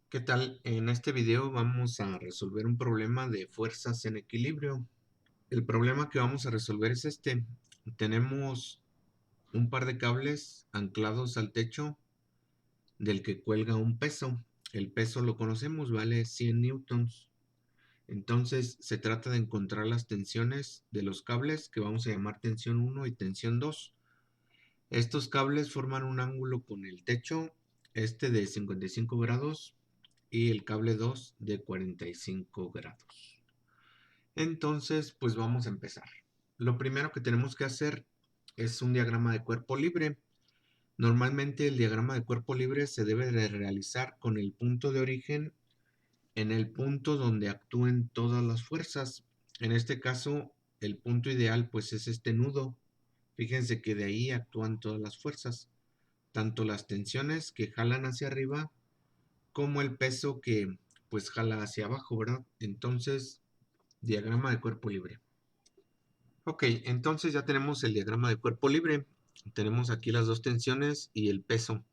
¿Qué tal? En este video vamos a resolver un problema de fuerzas en equilibrio. El problema que vamos a resolver es este. Tenemos un par de cables anclados al techo del que cuelga un peso. El peso lo conocemos, vale 100 newtons. Entonces se trata de encontrar las tensiones de los cables que vamos a llamar tensión 1 y tensión 2. Estos cables forman un ángulo con el techo, este de 55 grados y el cable 2 de 45 grados. Entonces, pues vamos a empezar. Lo primero que tenemos que hacer es un diagrama de cuerpo libre. Normalmente el diagrama de cuerpo libre se debe de realizar con el punto de origen en el punto donde actúen todas las fuerzas. En este caso, el punto ideal pues es este nudo. Fíjense que de ahí actúan todas las fuerzas, tanto las tensiones que jalan hacia arriba como el peso que pues jala hacia abajo, ¿verdad? Entonces, diagrama de cuerpo libre. Ok, entonces ya tenemos el diagrama de cuerpo libre. Tenemos aquí las dos tensiones y el peso.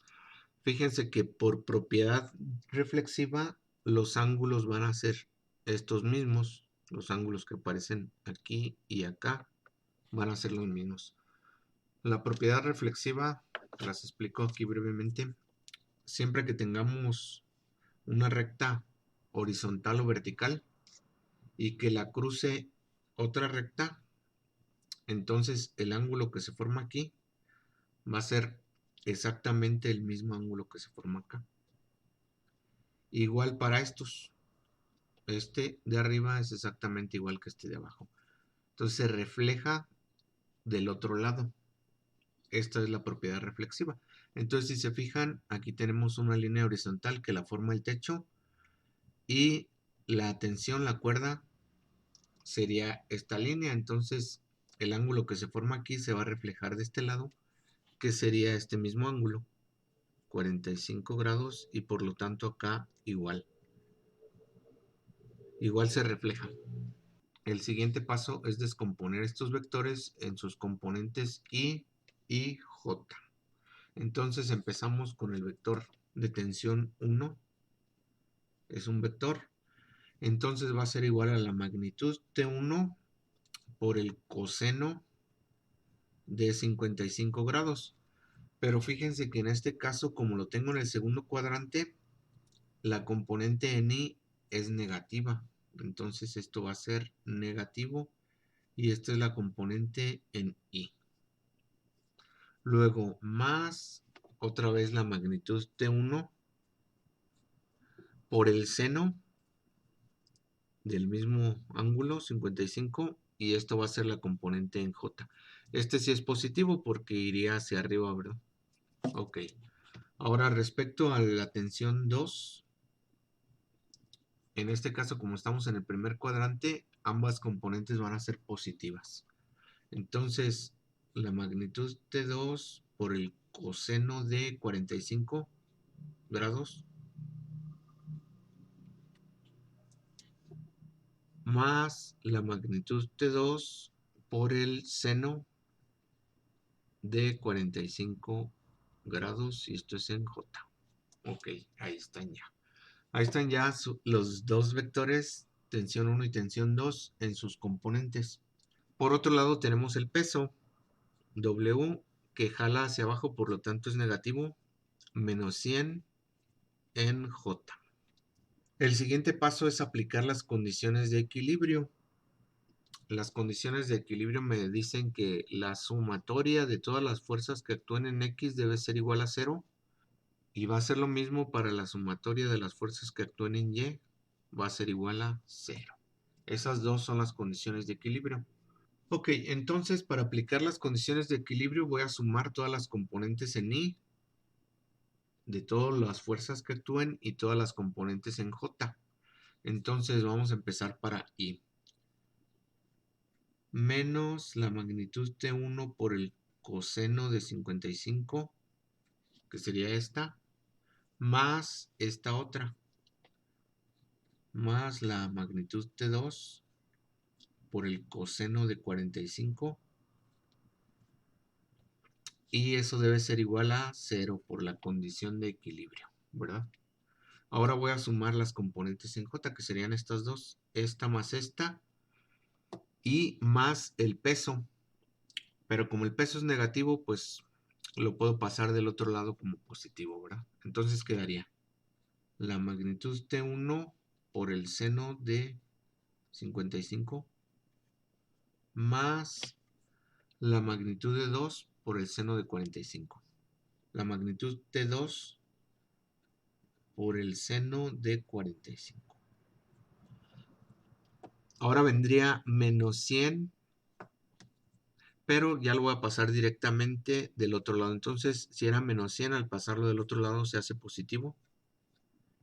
Fíjense que por propiedad reflexiva los ángulos van a ser estos mismos. Los ángulos que aparecen aquí y acá van a ser los mismos. La propiedad reflexiva, las explico aquí brevemente. Siempre que tengamos una recta horizontal o vertical y que la cruce otra recta, entonces el ángulo que se forma aquí va a ser exactamente el mismo ángulo que se forma acá. Igual para estos, este de arriba es exactamente igual que este de abajo. Entonces se refleja del otro lado. Esta es la propiedad reflexiva. Entonces si se fijan, aquí tenemos una línea horizontal que la forma el techo y la tensión, la cuerda, sería esta línea. Entonces el ángulo que se forma aquí se va a reflejar de este lado, que sería este mismo ángulo, 45 grados, y por lo tanto acá igual se refleja. El siguiente paso es descomponer estos vectores en sus componentes I y J. Entonces empezamos con el vector de tensión 1, es un vector, entonces va a ser igual a la magnitud T1 por el coseno de 55 grados. Pero fíjense que en este caso, como lo tengo en el segundo cuadrante, la componente en I es negativa. Entonces esto va a ser negativo y esta es la componente en I. Luego más otra vez la magnitud T1 por el seno del mismo ángulo 55 y esto va a ser la componente en J. Este sí es positivo porque iría hacia arriba, ¿verdad? Ok. Ahora respecto a la tensión 2, en este caso como estamos en el primer cuadrante, ambas componentes van a ser positivas. Entonces la magnitud T2 por el coseno de 45 grados más la magnitud T2 por el seno de 45 grados y esto es en J. Ok, ahí están ya. Ahí están ya los dos vectores, tensión 1 y tensión 2 en sus componentes. Por otro lado tenemos el peso, W, que jala hacia abajo, por lo tanto es negativo, menos 100 en J. El siguiente paso es aplicar las condiciones de equilibrio. Las condiciones de equilibrio me dicen que la sumatoria de todas las fuerzas que actúen en X debe ser igual a 0 y va a ser lo mismo para la sumatoria de las fuerzas que actúen en Y, va a ser igual a 0. Esas dos son las condiciones de equilibrio. Ok, entonces para aplicar las condiciones de equilibrio voy a sumar todas las componentes en Y de todas las fuerzas que actúen y todas las componentes en J. Entonces vamos a empezar para I. Menos la magnitud T1 por el coseno de 55, que sería esta, más esta otra, más la magnitud T2 por el coseno de 45, y eso debe ser igual a 0 por la condición de equilibrio, ¿verdad? Ahora voy a sumar las componentes en J, que serían estas dos, esta más esta, y más el peso. Pero como el peso es negativo, pues lo puedo pasar del otro lado como positivo, ¿verdad? Entonces quedaría la magnitud T1 por el seno de 55 más la magnitud de 2 por el seno de 45. La magnitud T2 por el seno de 45. Ahora vendría menos 100, pero ya lo voy a pasar directamente del otro lado. Entonces, si era menos 100, al pasarlo del otro lado se hace positivo.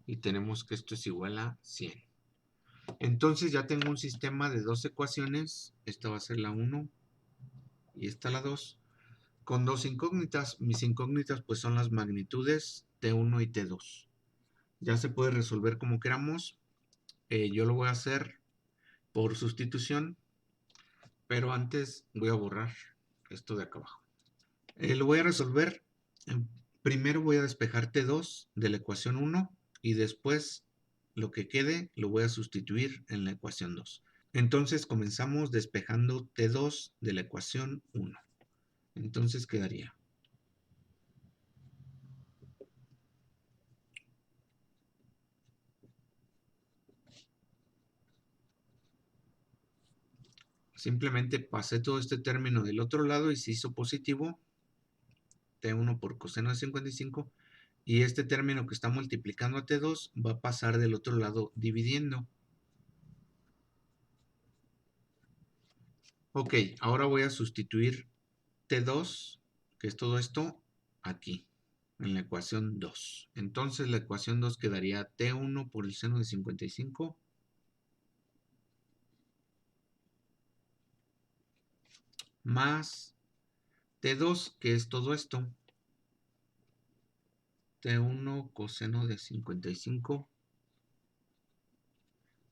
Y tenemos que esto es igual a 100. Entonces ya tengo un sistema de dos ecuaciones. Esta va a ser la 1 y esta la 2. Con dos incógnitas. Mis incógnitas pues son las magnitudes T1 y T2. Ya se puede resolver como queramos. Yo lo voy a hacer por sustitución. Pero antes voy a borrar esto de acá abajo. Lo voy a resolver. Primero voy a despejar T2 de la ecuación 1 y después lo que quede lo voy a sustituir en la ecuación 2. Entonces comenzamos despejando T2 de la ecuación 1. Entonces quedaría simplemente pasé todo este término del otro lado y se hizo positivo, T1 por coseno de 55, y este término que está multiplicando a T2 va a pasar del otro lado dividiendo. Ok, ahora voy a sustituir T2, que es todo esto, aquí, en la ecuación 2. Entonces la ecuación 2 quedaría T1 por el seno de 55 más T2, que es todo esto, T1 coseno de 55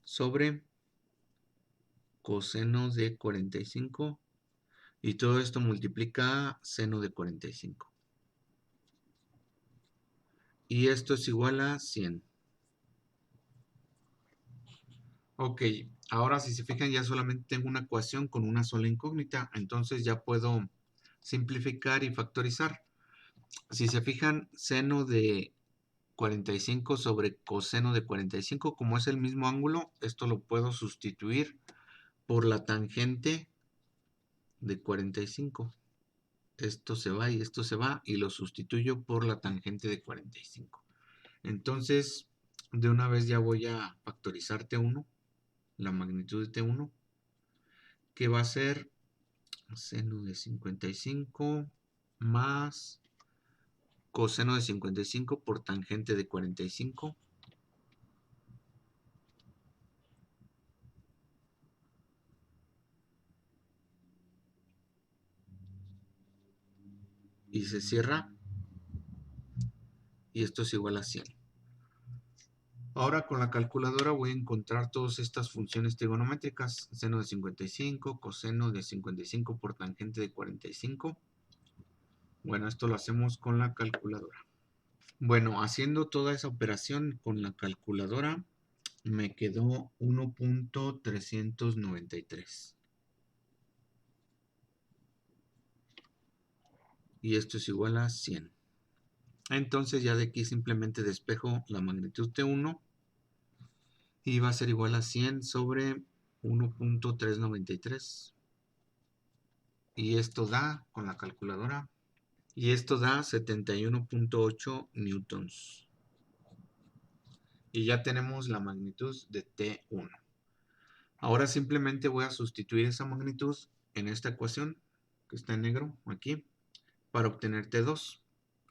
sobre coseno de 45 y todo esto multiplica seno de 45. Y esto es igual a 100. Ok, ahora si se fijan ya solamente tengo una ecuación con una sola incógnita, entonces ya puedo simplificar y factorizar. Si se fijan, seno de 45 sobre coseno de 45, como es el mismo ángulo, esto lo puedo sustituir por la tangente de 45. Esto se va y esto se va y lo sustituyo por la tangente de 45. Entonces, de una vez ya voy a factorizar T1, la magnitud de T1, que va a ser seno de 55 más coseno de 55 por tangente de 45. Y se cierra. Y esto es igual a 100. Ahora con la calculadora voy a encontrar todas estas funciones trigonométricas. Seno de 55, coseno de 55 por tangente de 45. Bueno, esto lo hacemos con la calculadora. Bueno, haciendo toda esa operación con la calculadora, me quedó 1.393. Y esto es igual a 100. Entonces ya de aquí simplemente despejo la magnitud T1 y va a ser igual a 100 sobre 1.393. Y esto da, con la calculadora, y esto da 71.8 newtons. Y ya tenemos la magnitud de T1. Ahora simplemente voy a sustituir esa magnitud en esta ecuación, que está en negro, aquí, para obtener T2.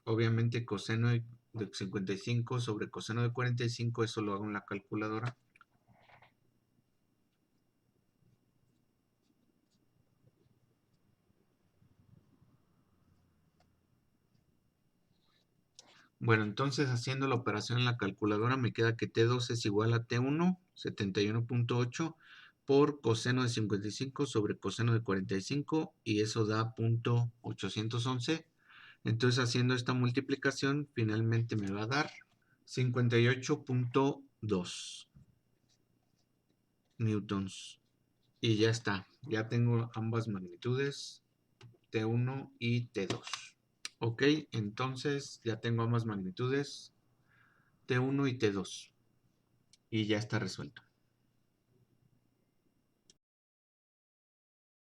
Obviamente coseno de 55 sobre coseno de 45, eso lo hago en la calculadora. Bueno, entonces haciendo la operación en la calculadora me queda que T2 es igual a T1, 71.8 por coseno de 55 sobre coseno de 45 y eso da 0.811. Entonces haciendo esta multiplicación finalmente me va a dar 58.2 newtons. Y ya está. Ya tengo ambas magnitudes, T1 y T2. Ok, entonces ya tengo ambas magnitudes, T1 y T2. Y ya está resuelto.